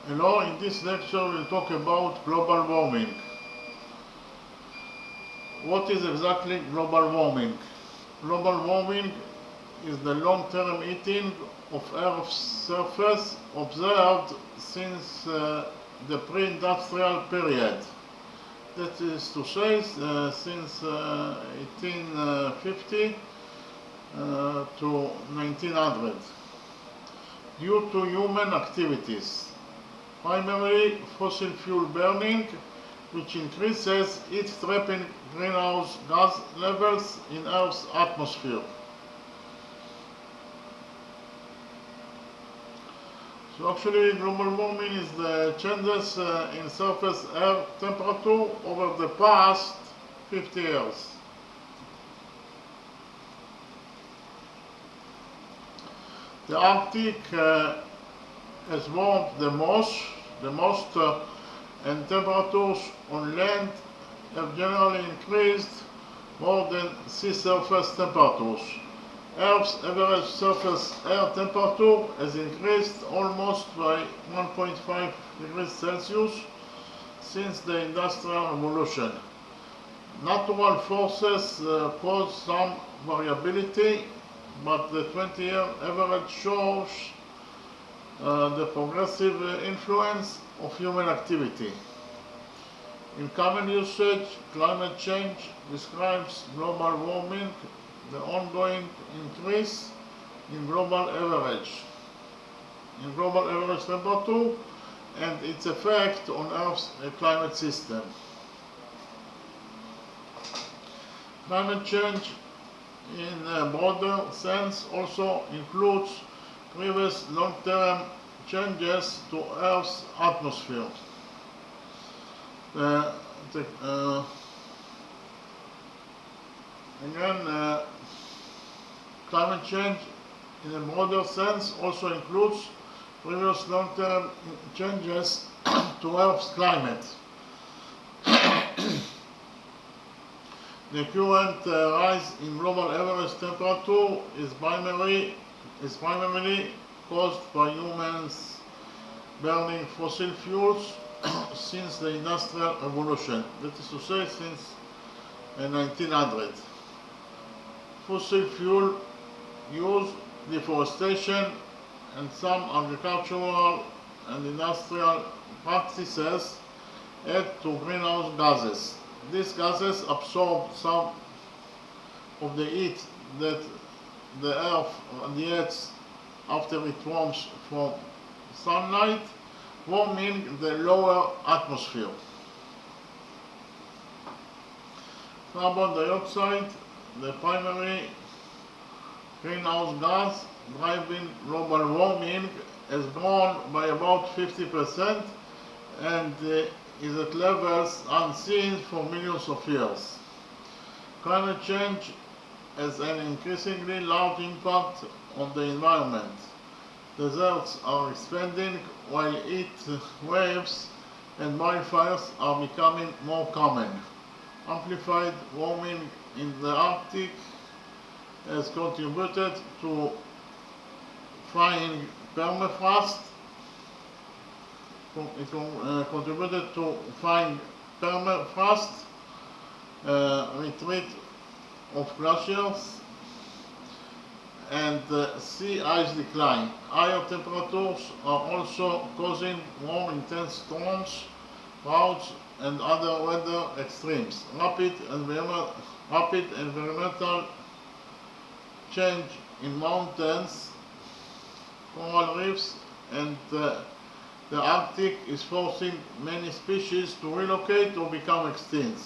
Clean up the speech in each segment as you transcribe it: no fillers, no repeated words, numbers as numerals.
Hello, in this lecture we'll talk about global warming. What is exactly global warming? Global warming is the long-term heating of Earth's surface observed since the pre-industrial period. That is to say, since 1850 to 1900, due to human activities. Primarily fossil fuel burning, which increases heat trapping greenhouse gas levels in Earth's atmosphere. So actually global warming is the changes in surface air temperature over the past 50 years. The Arctic has warmed the most, and temperatures on land have generally increased more than sea surface temperatures. Earth's average surface air temperature has increased almost by 1.5 degrees Celsius since the Industrial Revolution. Natural forces cause some variability, but the 20-year average shows the progressive influence of human activity. In common usage, climate change describes global warming, the ongoing increase in global average temperature, and its effect on Earth's climate system. Climate change in a broader sense also includes previous long-term changes to Earth's atmosphere. Climate change in a broader sense also includes previous long-term changes to Earth's climate. The current rise in global average temperature is primarily caused by humans burning fossil fuels since the Industrial Revolution, that is to say since 1900. Fossil fuel use, deforestation, and some agricultural and industrial practices add to greenhouse gases. These gases absorb some of the heat that the Earth radiates after it warms from sunlight, warming the lower atmosphere. Carbon dioxide, the primary greenhouse gas driving global warming, has grown by about 50% and is at levels unseen for millions of years. Climate change has an increasingly large impact on the environment. Deserts are expanding while heat waves and wildfires are becoming more common. Amplified warming in the Arctic has contributed to frying permafrost. Retreat of glaciers, and sea ice decline. Higher temperatures are also causing more intense storms, droughts, and other weather extremes. Rapid environmental change in mountains, coral reefs, and the Arctic is forcing many species to relocate or become extinct.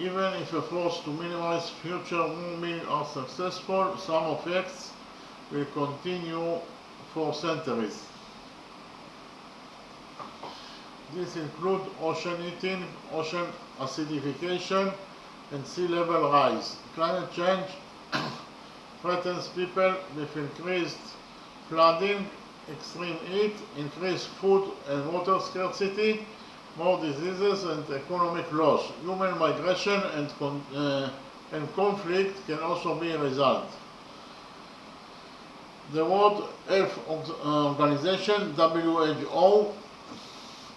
Even if efforts to minimize future warming are successful, some effects will continue for centuries. These include ocean heating, ocean acidification, and sea level rise. Climate change threatens people with increased flooding, extreme heat, increased food and water scarcity, more diseases, and economic loss. Human migration and conflict can also be a result. The World Health Organization, WHO,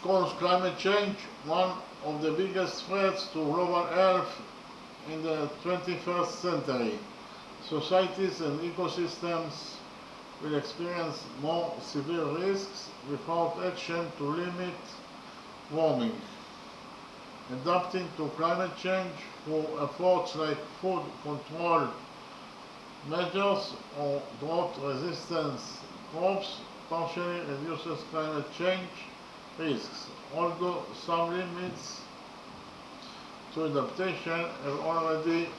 calls climate change one of the biggest threats to global health in the 21st century. Societies and ecosystems will experience more severe risks without action to limit warming. Adapting to climate change through efforts like food control measures or drought resistance crops partially reduces climate change risks, although some limits to adaptation have already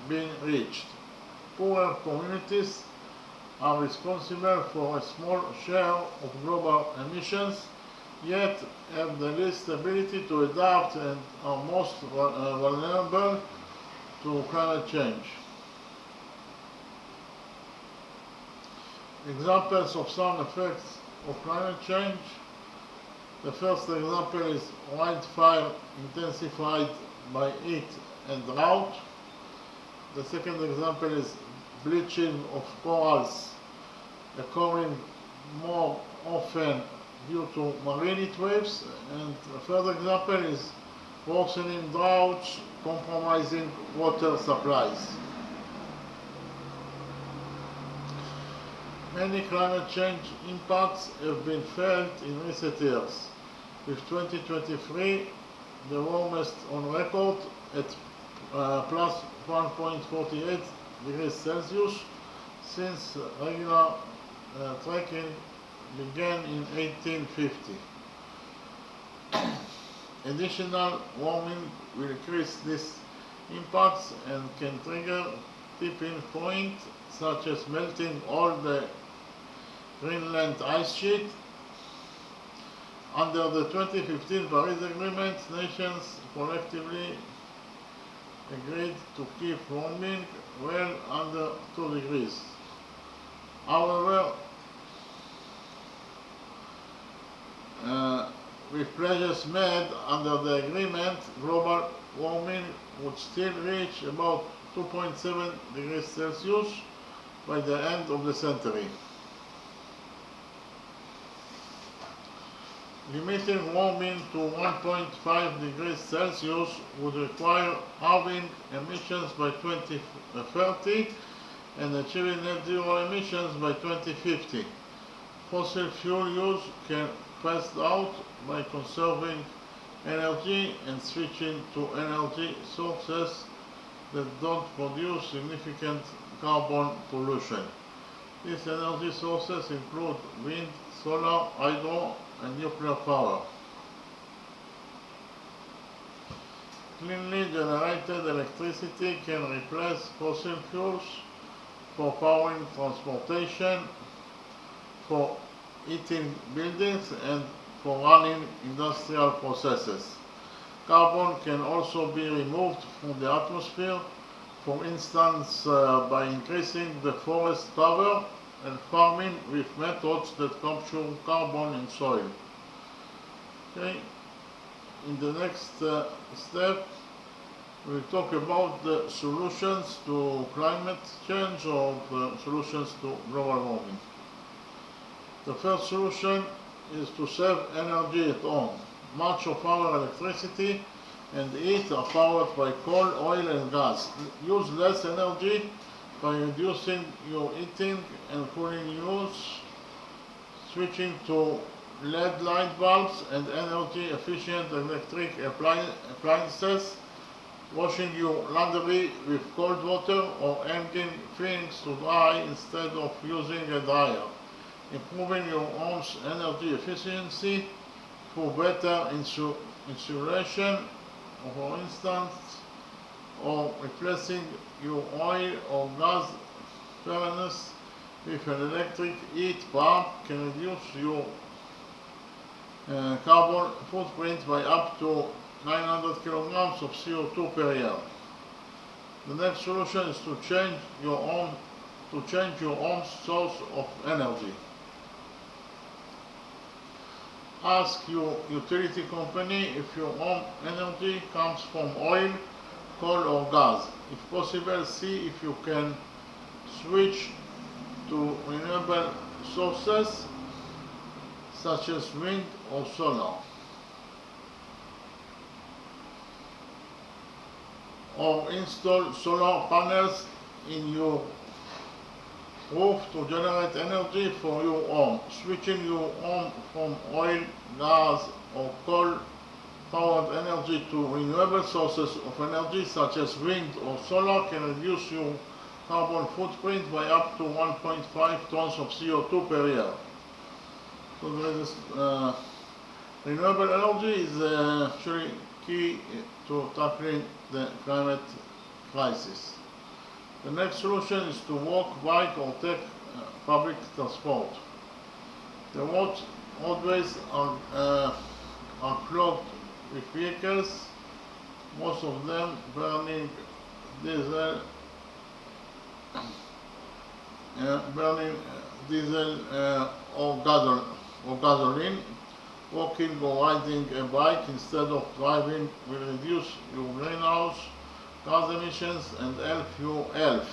been reached. Poorer communities are responsible for a small share of global emissions, yet have the least ability to adapt and are most vulnerable to climate change. Examples of some effects of climate change. The first example is wildfire intensified by heat and drought. The second example is bleaching of corals occurring more often due to marine heat waves. And the third example is worsening droughts compromising water supplies. Many climate change impacts have been felt in recent years, with 2023 the warmest on record at plus 1.48 degrees Celsius since regular tracking began in 1850. Additional warming will increase these impacts and can trigger tipping points such as melting all the Greenland ice sheet. Under the 2015 Paris Agreement, nations collectively agreed to keep warming well under 2 degrees. However, with pledges made under the agreement, global warming would still reach about 2.7 degrees Celsius by the end of the century. Limiting warming to 1.5 degrees Celsius would require halving emissions by 2030 and achieving net zero emissions by 2050. Fossil fuel use can be phased out by conserving energy and switching to energy sources that don't produce significant carbon pollution. These energy sources include wind, solar, hydro, and nuclear power. Cleanly generated electricity can replace fossil fuels for powering transportation, for heating buildings, and for running industrial processes. Carbon can also be removed from the atmosphere, for instance by increasing the forest cover and farming with methods that capture carbon in soil. Okay. In the next step, we'll talk about the solutions to climate change or the solutions to global warming. The first solution is to save energy at home. Much of our electricity and heat are powered by coal, oil and gas. Use less energy by reducing your heating and cooling use, switching to LED light bulbs and energy efficient electric appliances, washing your laundry with cold water or hanging things to dry instead of using a dryer, improving your home's energy efficiency through better insulation, for instance, or replacing your oil or gas furnace with an electric heat pump can reduce your carbon footprint by up to 900 kilograms of CO2 per year. The next solution is to change your own source of energy. Ask your utility company if your home energy comes from oil, coal or gas. If possible, see if you can switch to renewable sources such as wind or solar, or install solar panels in your roof to generate energy for your home. Switching your home from oil, gas or coal powered energy to renewable sources of energy such as wind or solar can reduce your carbon footprint by up to 1.5 tons of CO2 per year. So there is renewable energy is actually key to tackling the climate crisis. The next solution is to walk, bike or take public transport. The roadways are clogged with vehicles, most of them burning diesel or gasoline. Walking or riding a bike instead of driving will reduce your greenhouse gas emissions and help your health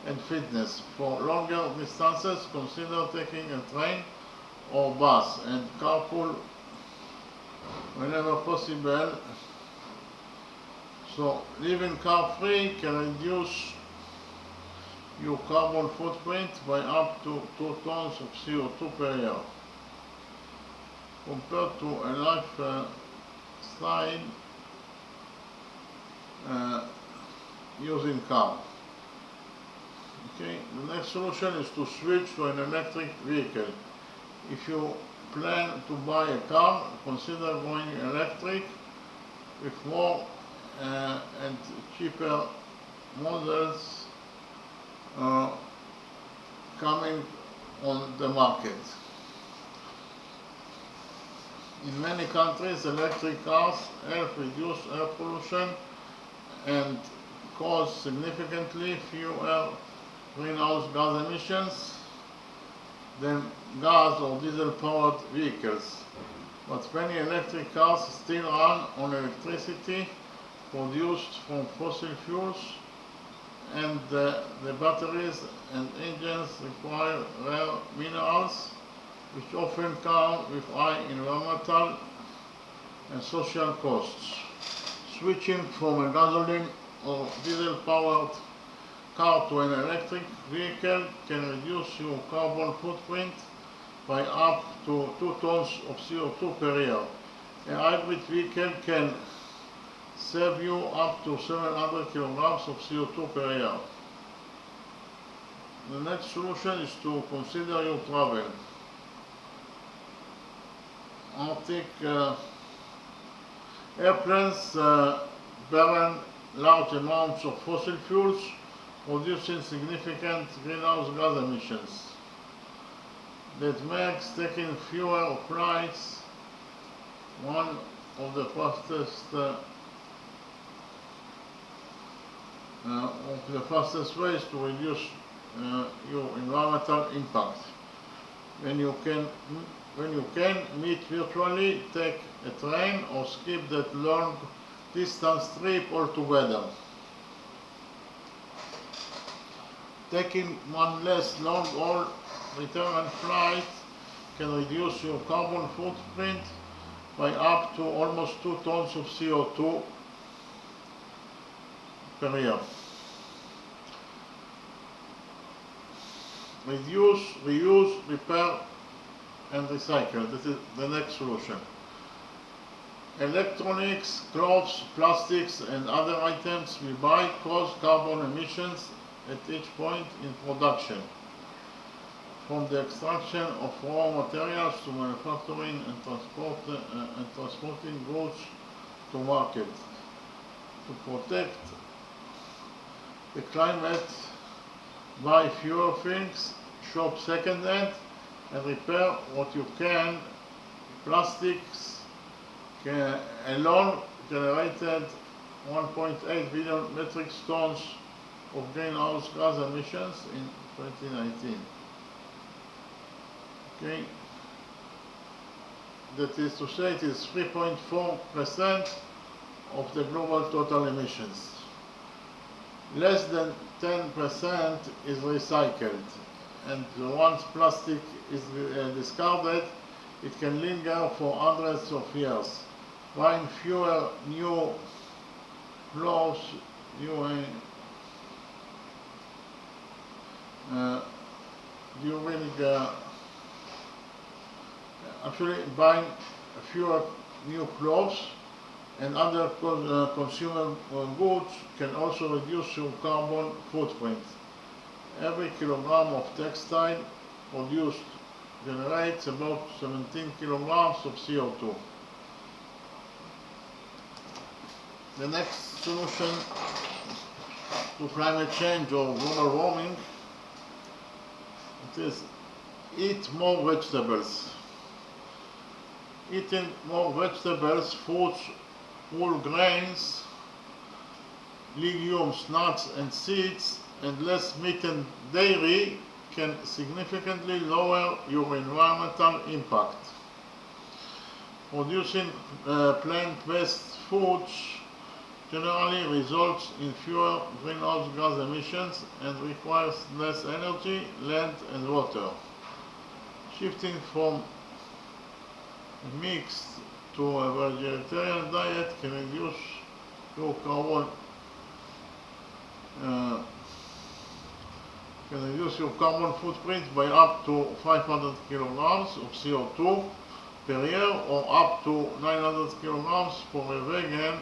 and fitness. For longer distances, consider taking a train or bus and carpool whenever possible. So living car-free can reduce your carbon footprint by up to 2 tons of CO2 per year. Compared to a lifestyle using car. Okay, the next solution is to switch to an electric vehicle. If you plan to buy a car, consider going electric with more and cheaper models coming on the market. In many countries, electric cars help reduce air pollution and cause significantly fewer greenhouse gas emissions than gas or diesel powered vehicles. But many electric cars still run on electricity produced from fossil fuels, and the batteries and engines require rare minerals which often come with high environmental and social costs. Switching from a gasoline or diesel powered car to an electric vehicle can reduce your carbon footprint by up to 2 tons of CO2 per year. A hybrid vehicle can save you up to 700 kilograms of CO2 per year. The next solution is to consider your travel. Arctic airplanes burn large amounts of fossil fuels, producing significant greenhouse gas emissions. That makes taking fewer flights one of the fastest ways to reduce your environmental impact. When you can meet virtually, take a train or skip that long distance trip altogether. Taking one less long-haul return flight can reduce your carbon footprint by up to almost 2 tons of CO2 per year. Reduce, reuse, repair and recycle. This is the next solution. Electronics, clothes, plastics and other items we buy cause carbon emissions at each point in production, from the extraction of raw materials to manufacturing and transporting goods to market. To protect the climate, buy fewer things, shop second-hand, and repair what you can. Plastics alone generated 1.8 billion metric tons of greenhouse gas emissions in 2019. Okay, that is to say, it is 3.4% of the global total emissions. Less than 10% is recycled, and once plastic is discarded, it can linger for hundreds of years. Buying fewer new clothes, actually buying fewer new clothes and other consumer goods can also reduce your carbon footprint. Every kilogram of textile produced generates about 17 kilograms of CO2. The next solution to climate change or global warming, it is eat more vegetables. Eating more vegetables, fruits, whole grains, legumes, nuts and seeds, and less meat and dairy can significantly lower your environmental impact. Producing plant-based foods generally results in fewer greenhouse gas emissions and requires less energy, land and water. Shifting from mixed to a vegetarian diet can reduce your carbon footprint by up to 500 kilograms of CO2 per year or up to 900 kilograms for a vegan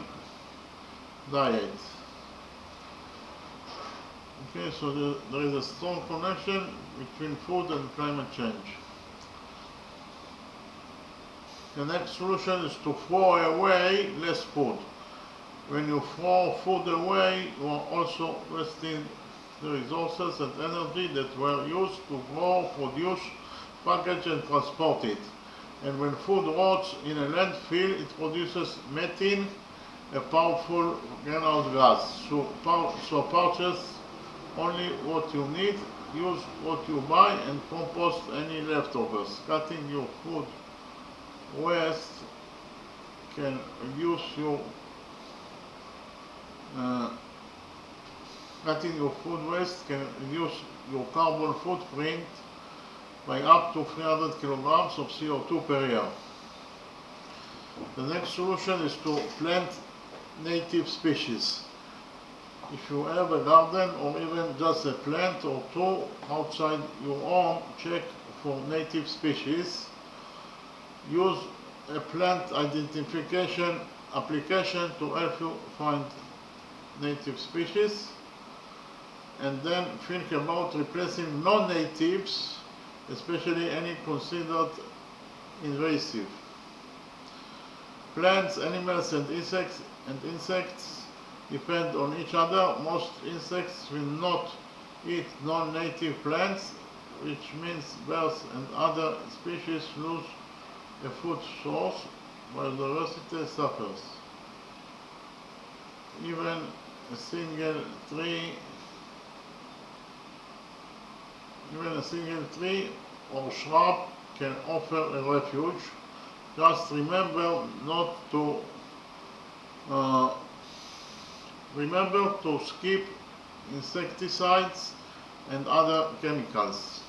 diet. Okay, so there is a strong connection between food and climate change. The next solution is to throw away less food. When you throw food away, you are also wasting the resources and energy that were used to grow, produce, package and transport it. And when food rots in a landfill, it produces methane, a powerful greenhouse gas. So purchase only what you need, use what you buy and compost any leftovers. Cutting your food waste can reduce your carbon footprint by up to 300 kilograms of CO2 per year. The next solution is to plant native species. If you have a garden or even just a plant or two outside your home, check for native species. Use a plant identification application to help you find native species, and then think about replacing non-natives, especially any considered invasive. Plants, animals and insects depend on each other. Most insects will not eat non-native plants, which means birds and other species lose a food source, biodiversity suffers. Even a single tree or shrub can offer a refuge. Just remember to skip insecticides and other chemicals.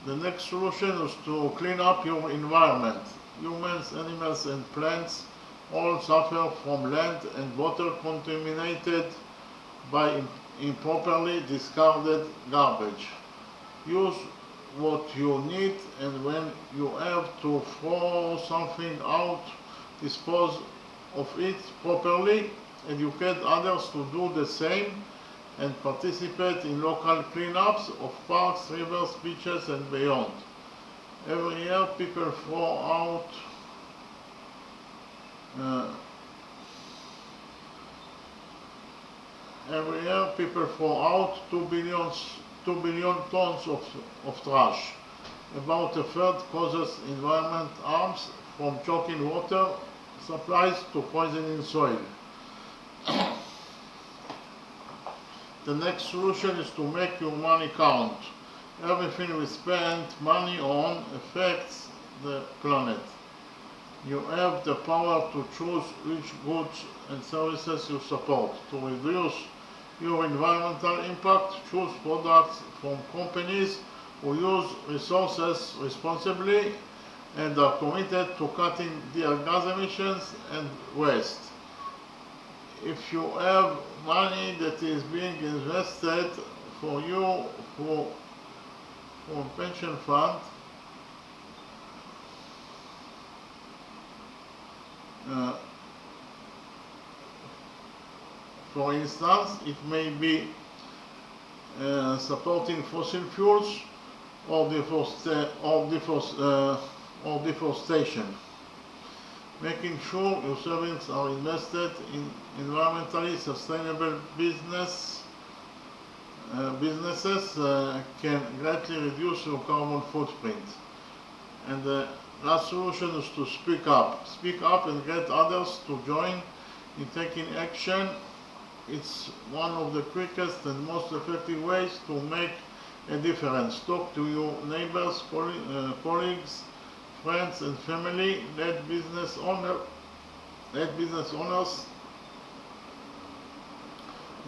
The next solution is to clean up your environment. Humans, animals and plants all suffer from land and water contaminated by improperly discarded garbage. Use what you need, and when you have to throw something out, dispose of it properly. Educate others to do the same and participate in local cleanups of parks, rivers, beaches and beyond. Every year people throw out 2 billion tons of trash. About a third causes environment harms, from choking water supplies to poisoning soil. The next solution is to make your money count. Everything we spend money on affects the planet. You have the power to choose which goods and services you support. To reduce your environmental impact. Choose products from companies who use resources responsibly and are committed to cutting their gas emissions and waste. If you have money that is being invested for you for pension fund, uh, for instance, it may be supporting fossil fuels or deforestation. Making sure your savings are invested in environmentally sustainable businesses can greatly reduce your carbon footprint. And the last solution is to speak up. Speak up and get others to join in taking action. It's one of the quickest and most effective ways to make a difference. Talk to your neighbors, colleagues, friends and family. Let business owners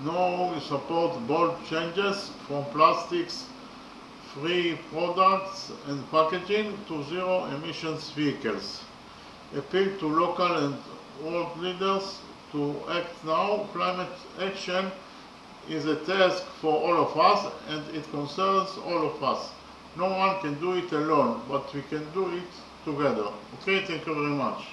know you support bold changes from plastics-free products and packaging to zero-emissions vehicles. Appeal to local and world leaders to act now. Climate action is a task for all of us and it concerns all of us. No one can do it alone, but we can do it together. Okay, thank you very much.